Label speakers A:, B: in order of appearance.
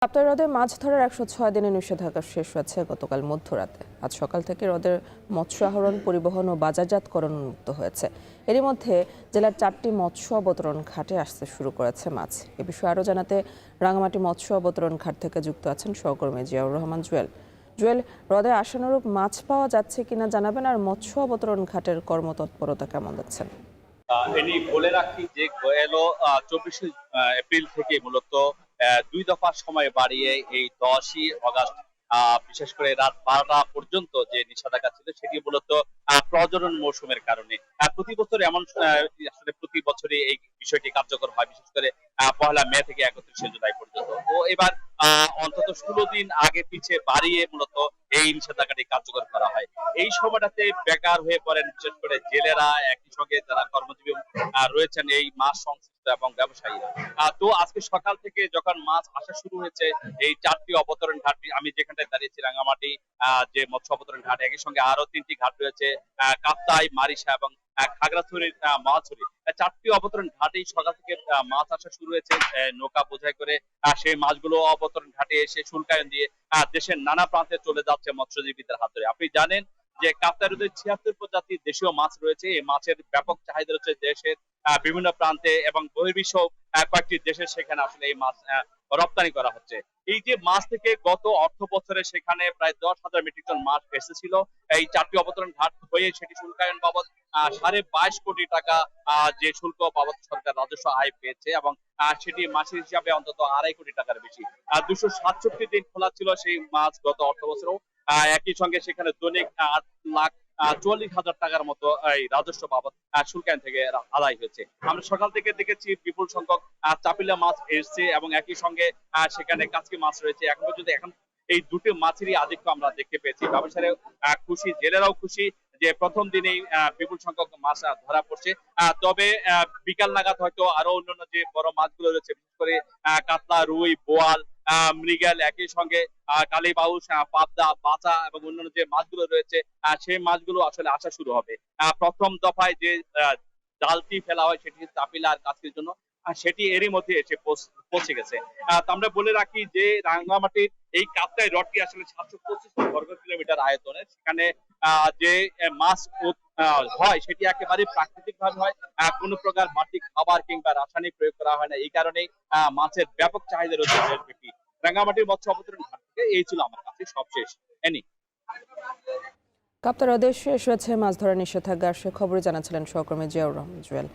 A: কাপ্তাই হ্রদে মাছ ধরার ১০৬ দিনের নিষেধাজ্ঞা শেষ হয়েছে গতকাল মধ্যরাতে। আজ সকাল থেকে হ্রদের মৎস্য আহরণ, পরিবহন ও বাজারজাতকরণ উন্মুক্ত হয়েছে। এরই মধ্যে জেলার ৪টি মৎস্য অবতরণ ঘাটে আসতে শুরু করেছে মাছ। এ বিষয়ে আরও জানাতে রাঙামাটি মৎস্য অবতরণ ঘাট থেকে যুক্ত আছেন সহকর্মী জিয়াউর রহমান জুয়েল। জুয়েল, হ্রদে আশানুরূপ মাছ পাওয়া যাচ্ছে কিনা জানাবেন, আর মৎস্য অবতরণ ঘাটের কর্মতৎপরতা কেমন দেখছেন?
B: এটি বলে রাখি যে গেল ২৪শে এপ্রিল থেকে মূলত ২ দফা সময় বাড়িয়ে এই ১০ই অগাস্ট বিশেষ করে রাত ১২টা পর্যন্ত যে নিষেধাজ্ঞা ছিল সেটি মূলত প্রজনন মৌসুমের কারণে। প্রতি বছর এমন আসলে প্রতি বছরই এই বিষয়টি কার্যকর হয়, বিশেষ করে পহেলা মে থেকে ৩১শে জুলাই পর্যন্ত। তো এবার অন্তত ১৬ দিন আগে পিছে বাড়িয়ে মূলত এই নিষেধাজ্ঞাটি কার্যকর করা হয়। এই সময়টাতে বেকার হয়ে পড়েন বিশেষ করে জেলেরা, একই সঙ্গে যারা কর্মজীবী রয়েছেন এই মাছ সংশ্লিষ্ট এবং ব্যবসায়ীরা। তো আজকে সকাল থেকে যখন মাছ আসা শুরু হয়েছে এই ৪টি অবতরণ ঘাট, আমি যেখানটায় দাঁড়িয়েছি রাঙামাটি যে মৎস্য অবতরণ ঘাট, একই সঙ্গে আরো ৩টি ঘাট রয়েছে কাপ্তাই, মারিশা এবং খাগড়াছড়ির মাছুরি। ৪টি অবতরণ ঘাটেই সকাল থেকে মাছ আসা শুরু হয়েছে নৌকা বোঝাই করে। সেই মাছগুলো অবতরণ ঘাটে এসে শুল্কায়ন দিয়ে দেশের নানা প্রান্তে চলে যাচ্ছে মৎস্যজীবীদের হাত ধরে। আপনি জানেন যে কাপ্তাই হ্রদে ৭৬ প্রজাতির দেশীয় মাছ রয়েছে। এই মাছের ব্যাপক চাহিদা রয়েছে দেশের বিভিন্ন প্রান্তে এবং বহির্বিশ্ব কয়েকটি দেশে, সেখানে আসলে এই মাছ রপ্তানি করা হচ্ছে। এই যে মাছ থেকে গত অর্থ বছরে সেখানে প্রায় ১০,০০০ মেট্রিক টন মাছ এসেছিল। এই ৪টি অবতরণ ঘাট হয়ে সেটি শুল্কায়ন বাবদ ২.৫ কোটি টাকা যে শুল্ক বাবদ সরকার রাজস্ব আয় পেয়েছে এবং সেটি মাছের হিসাবে অন্তত ২.৫ কোটি টাকার বেশি। ২৬৭ দিন খোলা ছিল সেই মাছ গত অর্থ বছরেও। একই সঙ্গে সেখানে দৈনিক ৮,৪৪,০০০ টাকার মতো এই রাজস্ব বাবদ শুল্কায়ন থেকে আদায় হয়েছে। আমরা সকাল থেকে দেখেছি বিপুল সংখ্যক চাপিলা মাছ এসছে এবং একই সঙ্গে সেখানে কাচকি মাছ রয়েছে। এখন পর্যন্ত এই দুটি মাছেরই আধিক্য আমরা দেখতে পেয়েছি। ব্যবসায়ীরা খুশি, জেলেরাও খুশি যে প্রথম দিনেই বিপুল সংখ্যক মাছ ধরা পড়ছে। তবে বিকাল নাগাদ হয়তো আরো অন্যান্য যে বড় মাছগুলো রয়েছে, বিশেষ করে কাতলা, রুই, বোয়াল, মৃগেল, একই সঙ্গে কালীবাউস, পাবদা, বাচা এবং অন্যান্য যে মাছগুলো রয়েছে সেই মাছগুলো আসলে আসা শুরু হবে। প্রথম দফায় যে জালটি ফেলা হয় সেটি চাপিলা আর কাচকির জন্য, সেটি এরই মধ্যে এসে পৌঁছে গেছে। তো আমরা বলে রাখি যে রাঙ্গামাটির এই কাপ্তাই হ্রদটি আসলে ৭২৫ বর্গ কিলোমিটার আয়তনের। সেখানে যে মাছ হয় সেটি একেবারে প্রাকৃতিক ভাবে হয়। কোনো প্রকার মাটি খাবার কিংবা রাসায়নিক প্রয়োগ করা হয় না। এই কারণেই মাছের ব্যাপক চাহিদা রয়েছে দেশব্যাপী। রাঙ্গামাটির মৎস্য অবতরণ ঘাট থেকে এই ছিল আমার কাছে সবশেষ। এনি
A: কাপ্তাই হ্রদে শেষ হয়েছে মাছ ধরার নিষেধাজ্ঞা, সে খবরে জানাচ্ছিলেন সহকর্মী জিয়াউর রহমান জুয়েল।